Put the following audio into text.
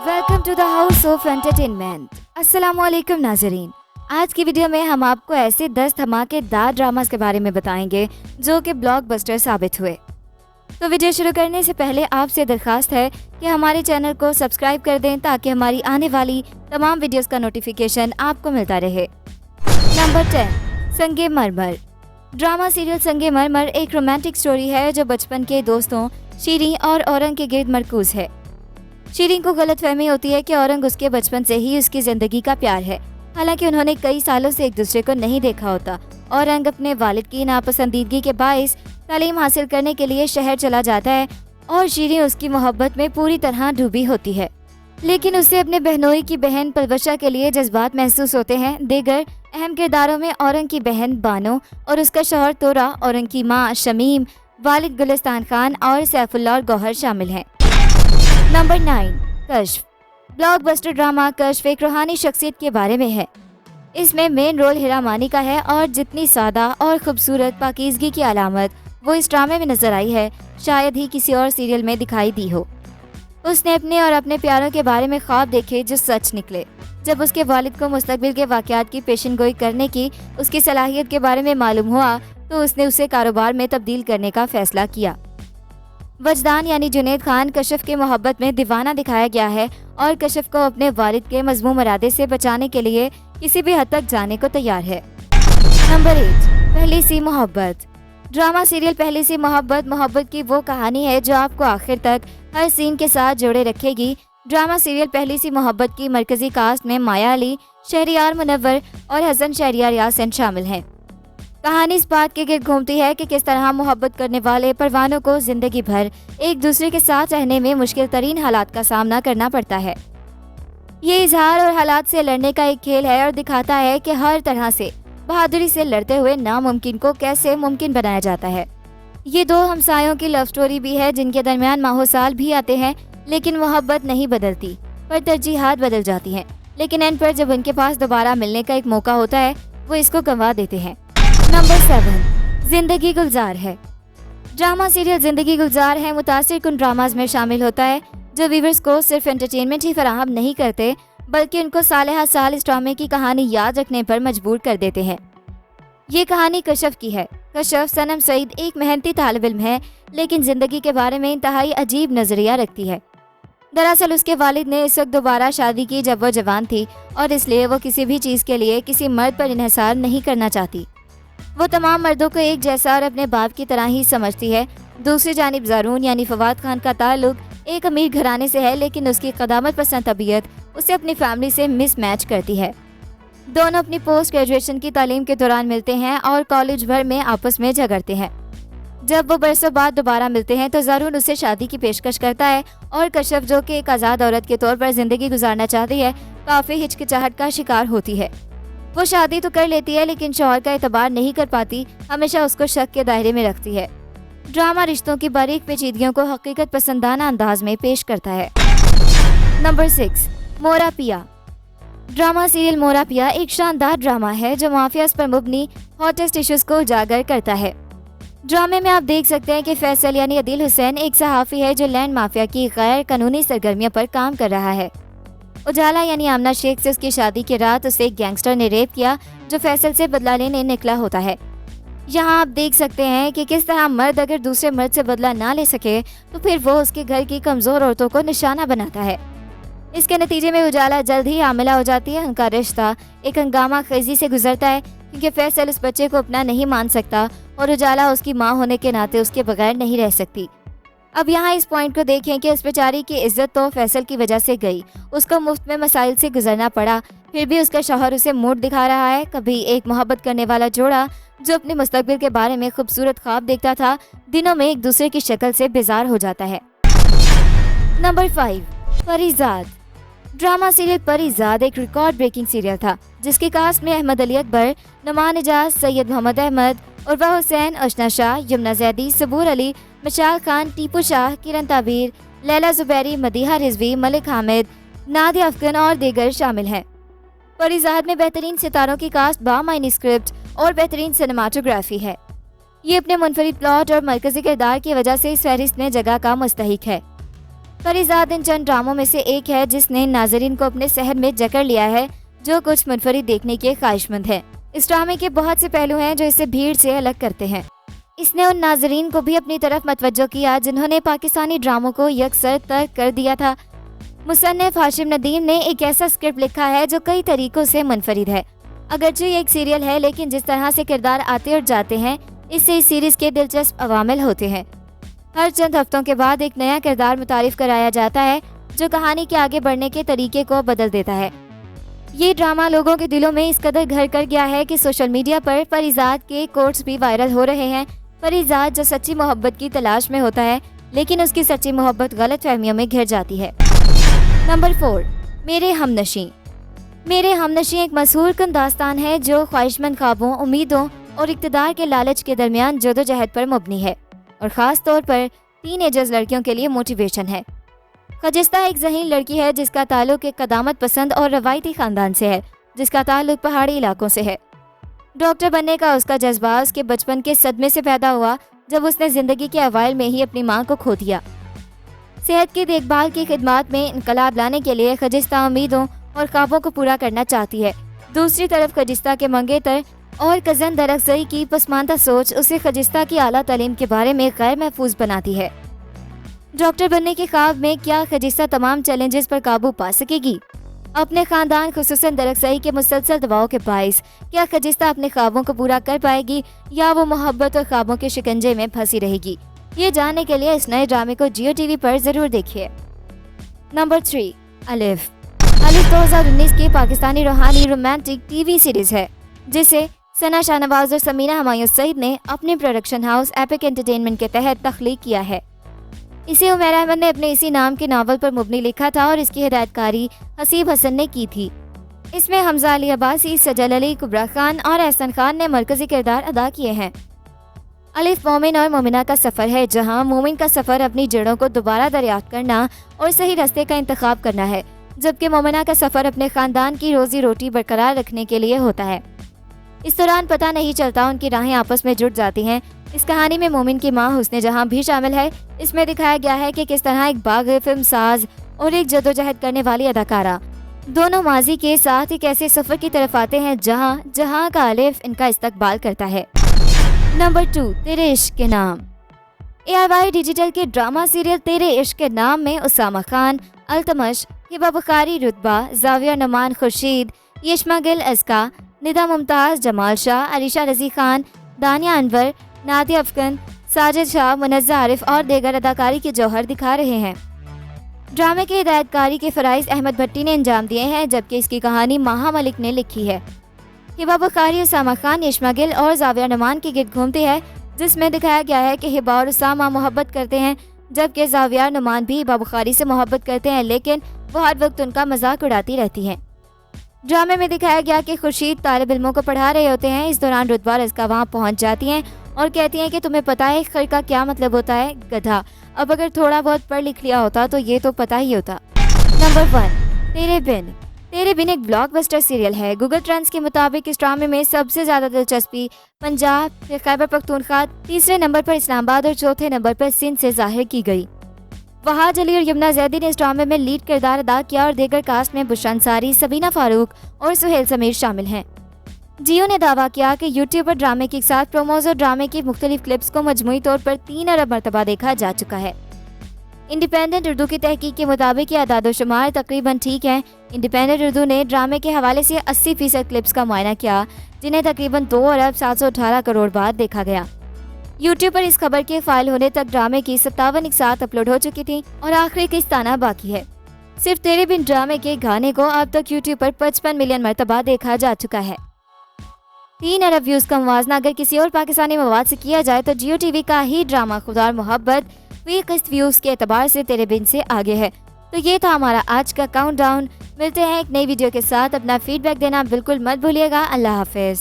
Welcome to the house of entertainment. अस्सलामुअलैकुम नाजरीन, आज की वीडियो में हम आपको ऐसे 10 धमाकेदार ड्रामास के बारे में बताएंगे जो कि ब्लॉकबस्टर साबित हुए। तो वीडियो शुरू करने से पहले आपसे दरखास्त है कि हमारे चैनल को सब्सक्राइब कर दें ताकि हमारी आने वाली तमाम वीडियोस का नोटिफिकेशन आपको मिलता रहे। नंबर 10, संगे मरमर। ड्रामा सीरियल संगे मरमर एक रोमांटिक स्टोरी है जो बचपन के दोस्तों शीरीं और औरंग के गिर्द मरकूज है। शीरीं को गलतफहमी होती है कि औरंग उसके बचपन से ही उसकी जिंदगी का प्यार है, हालांकि उन्होंने कई सालों से एक दूसरे को नहीं देखा होता। औरंग अपने वालिद की नापसंदीदगी के बाइस तालीम हासिल करने के लिए शहर चला जाता है और शीरीं उसकी मोहब्बत में पूरी तरह डूबी होती है, लेकिन उसे अपने बहनोई की बहन पलवशा के लिए जज्बात महसूस होते हैं। दीगर अहम किरदारों में औरंग की बहन बानो और उसका शौहर तोरा, औरंग की माँ शमीम, वालिद गुलिस्तान खान और सैफुल्लाह और गौहर शामिल हैं। नंबर 9, कश्फ। ब्लॉकबस्टर ड्रामा कश्फ एक रूहानी शख्सियत के बारे में है। इसमें मेन रोल हीरा मानी का है और जितनी सादा और खूबसूरत पाकीज़गी की अलामत वो इस ड्रामे में नजर आई है, शायद ही किसी और सीरियल में दिखाई दी हो। उसने अपने और अपने प्यारों के बारे में ख्वाब देखे जो सच निकले। जब उसके वालिद को मुस्तकबिल के वाक़यात की पेशेनगोई करने की उसकी सलाहियत के बारे में मालूम हुआ तो उसने उसे कारोबार में तब्दील करने का फैसला किया। वजदान यानी जुनैद खान कश्फ के मोहब्बत में दीवाना दिखाया गया है और कश्फ को अपने वालिद के मजमूम इरादे से बचाने के लिए किसी भी हद तक जाने को तैयार है। नंबर 8, पहली सी मोहब्बत। ड्रामा सीरियल पहली सी मोहब्बत की वो कहानी है जो आपको आखिर तक हर सीन के साथ जोड़े रखेगी। ड्रामा सीरियल पहली सी मोहब्बत की मरकजी कास्ट में माया अली, शहरियार मुनव्वर और हसन शहरियार यासिन शामिल हैं। कहानी इस बात के गिर्द घूमती है कि किस तरह मोहब्बत करने वाले परवानों को जिंदगी भर एक दूसरे के साथ रहने में मुश्किल तरीन हालात का सामना करना पड़ता है। ये इजहार और हालात से लड़ने का एक खेल है और दिखाता है कि हर तरह से बहादुरी से लड़ते हुए नामुमकिन को कैसे मुमकिन बनाया जाता है। ये दो हमसायों की लव स्टोरी भी है जिनके दरमियान माहो साल भी आते हैं, लेकिन मोहब्बत नहीं बदलती पर तरजीहात बदल जाती हैं। लेकिन एंड पर जब उनके पास दोबारा मिलने का एक मौका होता है वो इसको गंवा देते हैं। नंबर 7, जिंदगी गुलजार है। ड्रामा सीरियल जिंदगी गुलजार है मुतासिर कुन ड्रामाज में शामिल होता है जो व्यूअर्स को सिर्फ एंटरटेनमेंट ही फराहम नहीं करते बल्कि उनको साले हर साल इस ड्रामे की कहानी याद रखने पर मजबूर कर देते हैं। ये कहानी कश्फ की है। कश्फ सनम सईद एक मेहनती तालिब इल्म है लेकिन जिंदगी के बारे में इंतहाई अजीब नजरिया रखती है। दरअसल उसके वालिद ने इस वक्त दोबारा शादी की जब वो जवान थी और इसलिए वो किसी भी चीज़ के लिए किसी मर्द पर इन्हिसार नहीं करना चाहती। वो तमाम मर्दों को एक जैसा और अपने बाप की तरह ही समझती है। दूसरी जानिब ज़ारून यानी फवाद खान का ताल्लुक एक अमीर घराने से है, लेकिन उसकी क़दामत पसंद तबीयत उसे अपनी फैमिली से मिस मैच करती है। दोनों अपनी पोस्ट ग्रेजुएशन की तालीम के दौरान मिलते हैं और कॉलेज भर में आपस में झगड़ते हैं। जब वो बरसों बाद दोबारा मिलते हैं तो ज़ारून उसे शादी की पेशकश करता है और कश्फ जो कि एक आज़ाद औरत के तौर पर ज़िंदगी गुजारना चाहती है काफ़ी हिचकिचाहट का शिकार होती है। वो शादी तो कर लेती है लेकिन शौहर का एतबार नहीं कर पाती, हमेशा उसको शक के दायरे में रखती है। ड्रामा रिश्तों की बारीक पेचीदगियों को हकीकत पसंदाना अंदाज में पेश करता है। नंबर 6, मोरा पिया। ड्रामा सीरियल मोरा पिया एक शानदार ड्रामा है जो माफियाज पर मुबनी हॉटेस्ट इश्यूज को उजागर करता है। ड्रामे में आप देख सकते हैं कि फैसल यानी अदील हुसैन एक सहाफ़ी है जो लैंड माफिया की गैर कानूनी सरगर्मियों पर काम कर रहा है। उजाला यानी आमना शेख से उसकी शादी की रात उसे एक गैंगस्टर ने रेप किया जो फैसल से बदला लेने निकला होता है। यहाँ आप देख सकते हैं कि किस तरह मर्द अगर दूसरे मर्द से बदला ना ले सके तो फिर वो उसके घर की कमज़ोर औरतों को निशाना बनाता है। इसके नतीजे में उजाला जल्द ही हामिला हो जाती है। उनका रिश्ता एक हंगामा खेजी से गुजरता है क्योंकि फैसल उस बच्चे को अपना नहीं मान सकता और उजाला उसकी माँ होने के नाते उसके बगैर नहीं रह सकती। अब यहाँ इस पॉइंट को देखें कि उस बेचारी की इज्जत तो फैसल की वजह से गई, उसको मुफ्त में मसाइल से गुजरना पड़ा, फिर भी उसका शौहर उसे मूड दिखा रहा है। कभी एक मोहब्बत करने वाला जोड़ा जो अपने मुस्तकबिल के बारे में खूबसूरत ख्वाब देखता था दिनों में एक दूसरे की शक्ल से बेजार हो जाता है। Number 5, Parizad. Drama serial Parizad एक रिकॉर्ड ब्रेकिंग सीरियल था जिसकी कास्ट में अहमद अली अकबर, नुमान एजाज, सैयद मोहम्मद अहमद, उर्वा हुसैन, अशना शाह, यमुना जैदी, सबूर अली, मशाल खान, टीपू शाह, किरण ताबीर, लैला जुबैरी, मदीहा रिजवी, मलिक हामिद, नादिया अफगन और दीगर शामिल हैं। परीजाद में बेहतरीन सितारों की कास्ट, बामायनी स्क्रिप्ट और बेहतरीन सिनेमाटोग्राफी है। ये अपने मुनफरिद प्लॉट और मरकजी किरदार की वजह से इस फहरिस्त में जगह का मुस्तहिक है। परीज़ाद इन चंद ड्रामों में से एक है जिसने नाजरीन को अपने सहर में जकड़ लिया है, जो कुछ मुनफरिद देखने के ख्वाहिशमंद है। इस ड्रामे के बहुत से पहलू हैं जो इसे भीड़ से अलग करते हैं। इसने उन नाजरीन को भी अपनी तरफ मतवज्जो किया जिन्होंने पाकिस्तानी ड्रामों को यकसर तर्क कर दिया था। मुसन्निफ हाशिम नदीम ने एक ऐसा स्क्रिप्ट लिखा है जो कई तरीकों से मुनफरिद है। अगरचे ये एक सीरियल है, लेकिन जिस तरह से किरदार आते और जाते हैं, इससे इस सीरीज के दिलचस्प अवामिल होते हैं। हर चंद हफ्तों के बाद एक नया किरदार मुतारिफ कराया जाता है जो कहानी के आगे बढ़ने के तरीके को बदल देता है। ये ड्रामा लोगों के दिलों में इस कदर घर कर गया है कि सोशल मीडिया पर परीज़ाद के कोट्स भी वायरल हो रहे हैं। परीज़ाद जो सच्ची मोहब्बत की तलाश में होता है, लेकिन उसकी सच्ची मोहब्बत गलत फहमियों में घिर जाती है। नंबर 4, मेरे हमनशी। मेरे हमनशी एक मशहूर कुन दास्तान है जो ख्वाहिशमंद ख्वाबों, उम्मीदों और इक़्तिदार के लालच के दरमियान जदोजहद पर मबनी है और ख़ास तौर पर टीनेजर्स लड़कियों के लिए मोटिवेशन है। खजिस्ता एक ज़हीन लड़की है जिसका ताल्लुक एक क़दामत पसंद और रवायती ख़ानदान से है, जिसका ताल्लुक पहाड़ी इलाकों से है। डॉक्टर बनने का उसका जज्बा उसके बचपन के सदमे से पैदा हुआ जब उसने ज़िंदगी के अवाइल में ही अपनी माँ को खो दिया। सेहत की देखभाल की खिदमत में इनकलाब लाने के लिए खजिस्ता उम्मीदों और ख्वाबों को पूरा करना चाहती है। दूसरी तरफ खजिस्ता के मंगेतर और कज़न दरअक्सई की पसमानदा सोच उसे खजिस्ता की आला तालीम के बारे में गैर महफूज बनाती है। डॉक्टर बनने के ख्वाब में क्या खजिस्ता तमाम चैलेंजेस पर काबू पा सकेगी? अपने खानदान खुसूसन दरअक्सई के मुसलसल दबाव के बाइस क्या खजिस्ता अपने ख्वाबों को पूरा कर पाएगी या वो मोहब्बत और ख्वाबों के शिकंजे में फंसी रहेगी? ये जानने के लिए इस नए ड्रामे को जियो टीवी पर ज़रूर देखिए। नंबर 3, अलिफ। अलिफ 2019 की पाकिस्तानी रूहानी रोमांटिक टीवी सीरीज है जिसे सना शाहनवाज और समीना हमायूं सईद ने अपने प्रोडक्शन हाउस एपिक एंटरटेनमेंट के तहत तख्लीक किया है। इसे उमैर अहमद ने अपने इसी नाम के नावल पर मुबनी लिखा था और इसकी हिदायतकारी हसीब हसन ने की थी। इसमें हमजा अली अब्बासी, सजल अली, कुबरा खान और एहसन खान ने मरकजी किरदार अदा किए हैं। अलिफ मोमिन और मोमिना का सफ़र है, जहां मोमिन का सफ़र अपनी जड़ों को दोबारा दरियाफ्त करना और सही रास्ते का इंतखाब करना है, जबकि मोमिना का सफ़र अपने ख़ानदान की रोज़ी रोटी बरकरार रखने के लिए होता है। इस दौरान पता नहीं चलता उनकी राहें आपस में जुड़ जाती हैं। इस कहानी में मोमिन की मां हुस्ने जहां भी शामिल है। इसमें दिखाया गया है कि किस तरह एक बाग़ फिल्म साज और एक जदोजहद करने वाली अदाकारा दोनों माजी के साथ एक ऐसे सफ़र की तरफ आते हैं जहां का अलिफ इनका इस्तकबाल करता है। नंबर 2, तेरे इश्क के नाम। ARY डिजिटल के ड्रामा सीरियल तेरे इश्क के नाम में उसामा खान, अल्तमश, हिबा बुखारी रुतबा, जाविया नमान खुर्शीद, यशमा गिल अस्का, निदा मुमताज़, जमाल शाह, अलीशा रज़ी खान, दानिया अनवर, नादिया अफगन, साजिद शाह, मुनज़्ज़ा आरिफ और दीगर अदाकारी के जौहर दिखा रहे हैं। ड्रामे की हिदायतकारी के फ़राइज़ अहमद भट्टी ने अंजाम दिए हैं, जबकि इसकी कहानी माहा मलिक ने लिखी है। हिबा बुखारी उसामा खान, यशमा गिल और जाविया नमान के गिर्द घूमती है, जिसमें दिखाया गया है कि हिबा और उसामा मोहब्बत करते हैं, जबकि जाविया नमान भी हिबा बुखारी से मोहब्बत करते हैं, लेकिन वो हर वक्त उनका मजाक उड़ाती रहती हैं। ड्रामे में दिखाया गया कि खुर्शीद तालिब इल्मों को पढ़ा रहे होते हैं। इस दौरान रुतबा रज़का वहाँ पहुँच जाती हैं और कहती हैं कि तुम्हें पता है खैर का क्या मतलब होता है? गधा। अब अगर थोड़ा बहुत पढ़ लिख लिया होता तो ये तो पता ही होता। नंबर 1, तेरे बिन। तेरे बिन एक ब्लॉकबस्टर सीरियल है। गूगल ट्रेंड्स के मुताबिक इस ड्रामे में सबसे ज़्यादा दिलचस्पी पंजाब, फिर खैबर पख्तूनख्वा, तीसरे नंबर पर इस्लामाबाद और चौथे नंबर पर सिंध से जाहिर की गई। वहाज अली और यमुना जैदी ने इस ड्रामे में लीड किरदार अदा किया और दीगर कास्ट में बुशरा अंसारी, सबीना फारूक और सुहेल समीर शामिल हैं। जियो ने दावा किया कि यूट्यूब पर ड्रामे के साथ प्रोमोज और ड्रामे की मुख्तलिफ क्लिप्स को मजमूई तौर पर 3 अरब मरतबा देखा जा चुका है। इंडिपेंडेंट उर्दू की तहकीक के मुताबिक ये आदादोशुमार तकरीबन ठीक हैं। इंडिपेंडेंट उर्दू ने ड्रामे के हवाले से 80% क्लिप्स का मुआयना किया, जिन्हें तकरीबन 2 अरब 718 करोड़ बार देखा गया। यूट्यूब पर इस खबर के फाइल होने तक ड्रामे की 57 इकसात अपलोड हो चुकी थी और आखिरी किस्त आना बाकी है। सिर्फ तेरे बिन ड्रामे के गाने को अब तक यूट्यूब पर 55 मिलियन मरतबा देखा जा चुका है। 3 अरब व्यूज का मुवाजना अगर किसी और पाकिस्तानी मवाद से किया जाए तो जियो टीवी का ही ड्रामा खुदार मोहब्बत फी किस्त व्यूज के एतबार से तेरे बिन से आगे है। तो ये था हमारा आज का काउंटडाउन। मिलते हैं एक नई वीडियो के साथ। अपना फीडबैक देना बिल्कुल मत भूलिएगा। अल्लाह हाफिज।